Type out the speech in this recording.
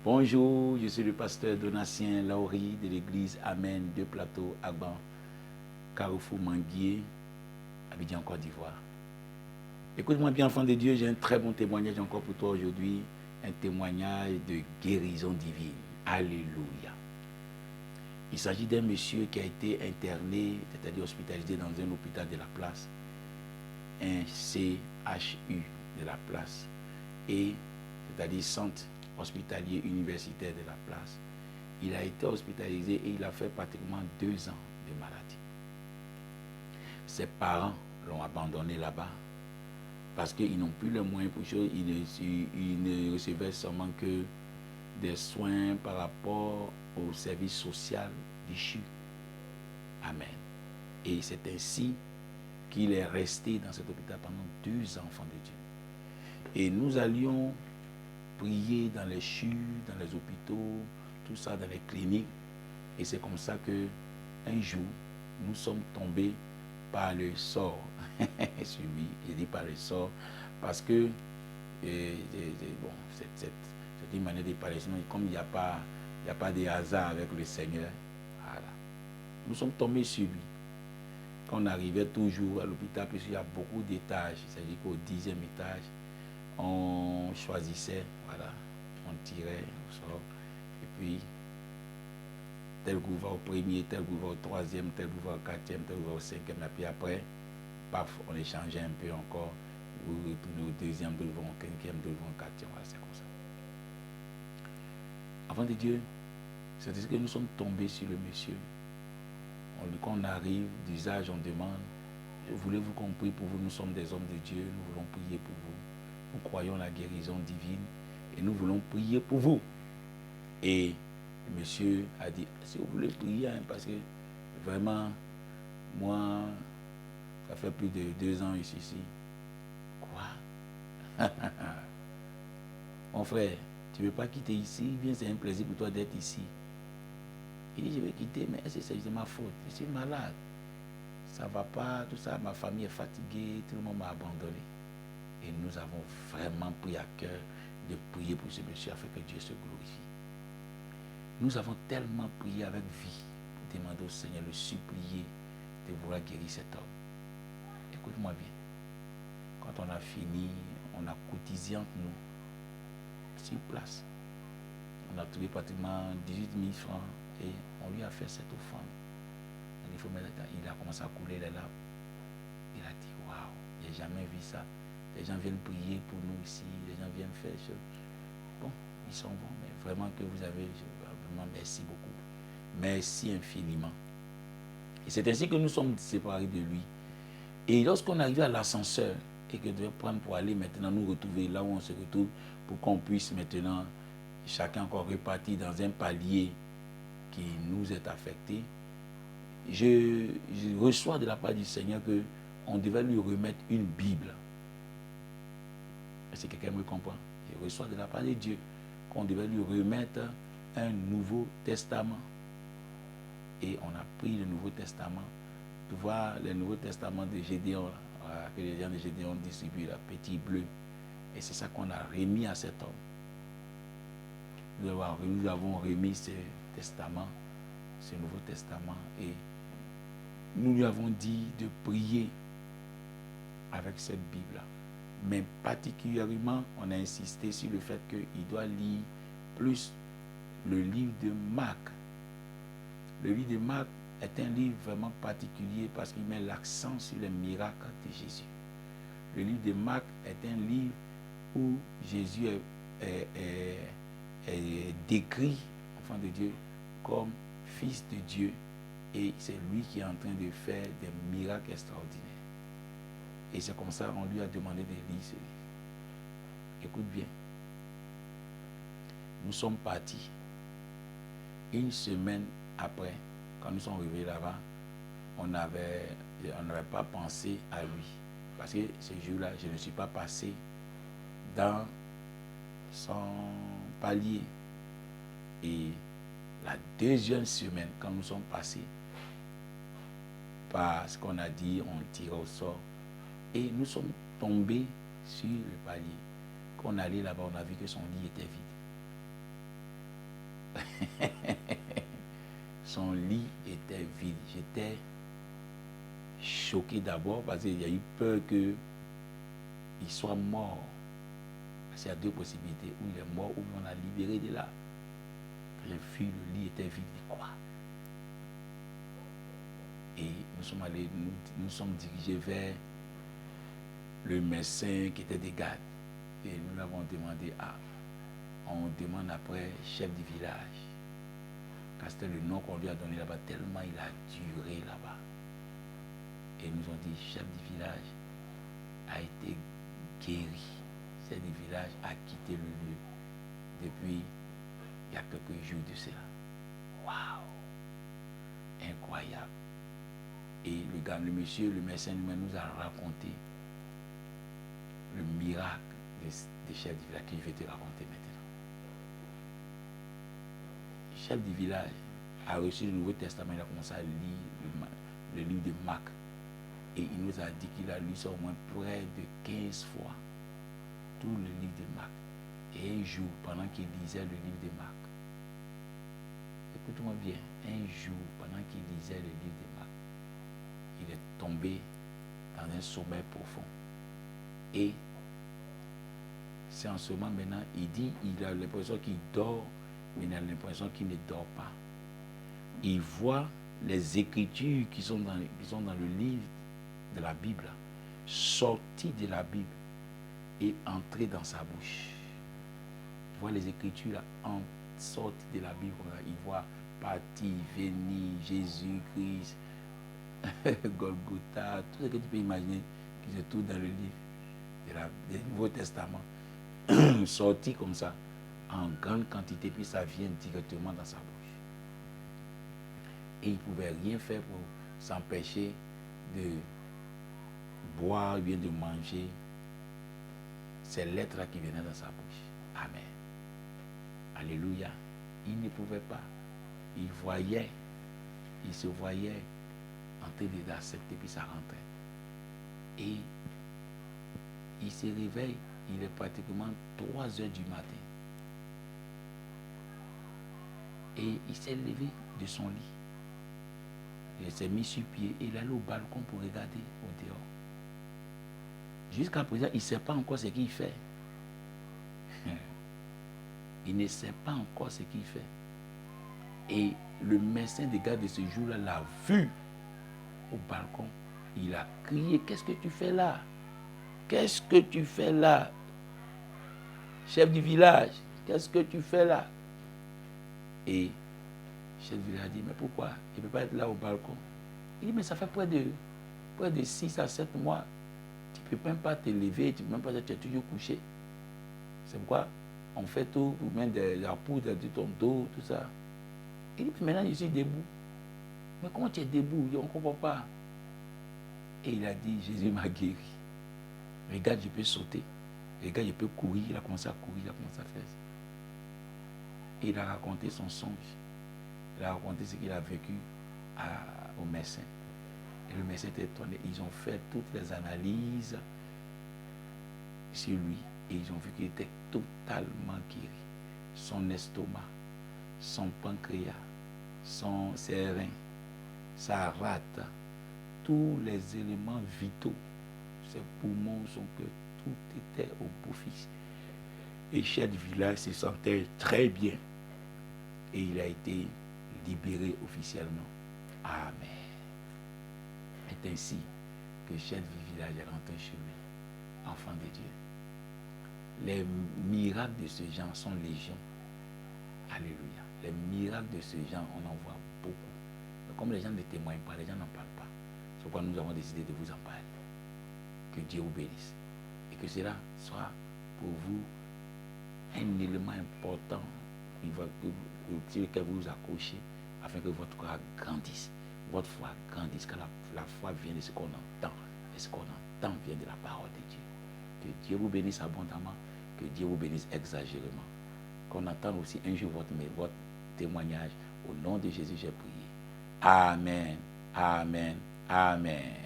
Bonjour, je suis le pasteur Donatien Lauri de l'église Amen de Plateau, Agban, Carrefour Manguier, Abidjan, Côte d'Ivoire. Écoute-moi bien, enfant de Dieu, j'ai un très bon témoignage encore pour toi aujourd'hui, un témoignage de guérison divine. Alléluia. Il s'agit d'un monsieur qui a été interné, c'est-à-dire hospitalisé dans un hôpital de la place, un CHU de la place, et c'est-à-dire centre hospitalier universitaire de la place. Il a été hospitalisé et il a fait pratiquement 2 ans de maladie. Ses parents l'ont abandonné là-bas parce qu'ils n'ont plus les moyens pour chose. Ils ne recevaient seulement que des soins par rapport au service social du CHU. Amen. Et c'est ainsi qu'il est resté dans cet hôpital pendant 2 ans, enfant de Dieu. Et nous allions prier dans les CHU, dans les hôpitaux, tout ça, dans les cliniques. Et c'est comme ça que un jour, nous sommes tombés par le sort sur lui. Je dis par le sort parce que bon, c'est une manière de parler. Sinon, comme il n'y a pas de hasard avec le Seigneur, voilà. Nous sommes tombés sur lui. Quand on arrivait toujours à l'hôpital, puisqu'il y a beaucoup d'étages, c'est-à-dire qu'au 10e étage, on choisissait, voilà, on tirait au sort, et puis tel groupe va au premier, tel groupe va au 3e, tel groupe va au 4e, tel groupe va au 5e, et puis après, paf, on échangeait un peu encore, vous retournez au 2e, d'autres vont au 5e, d'autres vont au 4e, voilà, c'est comme ça. Avant de Dieu, c'est ce que nous sommes tombés sur le monsieur. Quand on arrive, d'usage, on demande, voulez-vous qu'on prie pour vous? Nous sommes des hommes de Dieu, nous voulons prier pour vous. Nous croyons la guérison divine et nous voulons prier pour vous. Et le monsieur a dit, si vous voulez prier, hein, parce que vraiment, moi, ça fait plus de 2 ans ici. Quoi? Mon frère, tu ne veux pas quitter ici? Bien, c'est un plaisir pour toi d'être ici. Il dit, je vais quitter, mais c'est ma faute. Je suis malade. Ça ne va pas, tout ça, ma famille est fatiguée, tout le monde m'a abandonné. Et nous avons vraiment pris à cœur de prier pour ce monsieur afin que Dieu se glorifie. Nous avons tellement prié avec vie pour demander au Seigneur, le supplier de vouloir guérir cet homme. Écoute-moi bien. Quand on a fini, on a cotisé entre nous sur place. On a trouvé pratiquement 18 000 francs et on lui a fait cette offrande. Il a commencé à couler les larmes. Il a dit, waouh, j'ai jamais vu ça. Les gens viennent prier pour nous ici, les gens viennent faire ça. Bon, ils sont bons, mais vraiment que vous avez, vraiment merci beaucoup. Merci infiniment. Et c'est ainsi que nous sommes séparés de lui. Et lorsqu'on arrive à l'ascenseur et que devait prendre pour aller maintenant nous retrouver là où on se retrouve pour qu'on puisse maintenant chacun encore repartir dans un palier qui nous est affecté, je reçois de la part du Seigneur qu'on devait lui remettre une Bible. Est-ce que quelqu'un me comprend? Je reçois de la part de Dieu qu'on devait lui remettre un Nouveau Testament. Et on a pris le Nouveau Testament. Tu vois le Nouveau Testament de Gédéon, que les gens de Gédéon distribuent, la petit bleu. Et c'est ça qu'on a remis à cet homme. Nous avons remis ce testament, ce Nouveau Testament, et nous lui avons dit de prier avec cette Bible-là. Mais particulièrement, on a insisté sur le fait qu'il doit lire plus le livre de Marc. Le livre de Marc est un livre vraiment particulier parce qu'il met l'accent sur les miracles de Jésus. Le livre de Marc est un livre où Jésus est décrit, enfant de Dieu, comme fils de Dieu. Et c'est lui qui est en train de faire des miracles extraordinaires. Et c'est comme ça qu'on lui a demandé de lire ce livre. Écoute bien. Nous sommes partis. Une semaine après, quand nous sommes arrivés là-bas, on n'avait pas pensé à lui. Parce que ce jour-là, je ne suis pas passé dans son palier. Et la 2e semaine, quand nous sommes passés, parce qu'on a dit, on tirait au sort, et nous sommes tombés sur le palier. Quand on allait là-bas, on a vu que son lit était vide. Son lit était vide. J'étais choqué d'abord parce qu'il y a eu peur qu'il soit mort. Parce qu'il y a deux possibilités, où il est mort ou on l'a libéré de là. Quand j'ai vu le lit était vide, quoi. Et nous sommes allés, nous sommes dirigés vers le médecin qui était des gardes. Et nous l'avons demandé on demande après chef du village. Car c'était le nom qu'on lui a donné là-bas, tellement il a duré là-bas. Et ils nous ont dit, chef du village a été guéri. Chef du village a quitté le lieu depuis il y a quelques jours de cela. Waouh! Incroyable. Et le monsieur, le médecin lui-même nous a raconté le miracle des chefs du village que je vais te raconter maintenant. Le chef du village a reçu le Nouveau Testament, il a commencé à lire le livre de Marc. Et il nous a dit qu'il a lu ça au moins près de 15 fois, tout le livre de Marc. Et un jour, pendant qu'il lisait le livre de Marc, écoute-moi bien, un jour, pendant qu'il lisait le livre de Marc, il est tombé dans un sommeil profond. Et c'est en ce moment maintenant, il dit, il a l'impression qu'il dort, mais il a l'impression qu'il ne dort pas. Il voit les écritures qui sont dans le livre de la Bible, sortir de la Bible et entrer dans sa bouche. Il voit les écritures là, sortir de la Bible. Il voit partir, venir, Jésus-Christ, Golgotha, tout ce que tu peux imaginer qui se trouve dans le livre du Nouveau Testament, sortir comme ça, en grande quantité, puis ça vient directement dans sa bouche. Et il ne pouvait rien faire pour s'empêcher de boire, bien de manger ces lettres-là qui venaient dans sa bouche. Amen. Alléluia. Il ne pouvait pas. Il se voyait en train d'accepter, puis ça rentrait. Et il se réveille, il est pratiquement 3 heures du matin. Et il s'est levé de son lit. Il s'est mis sur pied et il est allé au balcon pour regarder au dehors. Jusqu'à présent, il ne sait pas encore ce qu'il fait. Il ne sait pas encore ce qu'il fait. Et le médecin des gardes de ce jour-là l'a vu au balcon. Il a crié, qu'est-ce que tu fais là? Qu'est-ce que tu fais là? Chef du village, qu'est-ce que tu fais là? Et le chef du village a dit, mais pourquoi? Il ne peut pas être là au balcon. Il dit, mais ça fait près de 6 à 7 mois. Tu ne peux même pas te lever, tu ne peux même pas tu es toujours couché. C'est pourquoi on fait tout pour mettre de la poudre de ton dos, tout ça. Il dit, maintenant je suis debout. Mais comment tu es debout? On ne comprend pas. Et il a dit, Jésus m'a guéri. Regarde, je peux sauter. Regarde, je peux courir. Il a commencé à courir, il a commencé à faire ça. Et il a raconté son songe. Il a raconté ce qu'il a vécu au médecin. Et le médecin était étonné. Ils ont fait toutes les analyses sur lui. Et ils ont vu qu'il était totalement guéri. Son estomac, son pancréas, ses reins, sa rate, tous les éléments vitaux, ses poumons, son cœur, tout était au beau fixe. Et le chef du village se sentait très bien. Et il a été libéré officiellement. Amen. C'est ainsi que le chef du village est rentré chez lui, enfant de Dieu. Les miracles de ce genre sont légion. Alléluia. Les miracles de ce genre, on en voit beaucoup. Mais comme les gens ne témoignent pas, les gens n'en parlent pas. C'est pourquoi nous avons décidé de vous en parler. Que Dieu vous bénisse. Et que cela soit pour vous un élément important sur lequel vous vous accrochez afin que votre foi grandisse. Votre foi grandisse, que la foi vient de ce qu'on entend. Et ce qu'on entend vient de la parole de Dieu. Que Dieu vous bénisse abondamment, que Dieu vous bénisse exagérément. Qu'on entende aussi un jour votre témoignage. Au nom de Jésus, j'ai prié. Amen. Amen. Amen.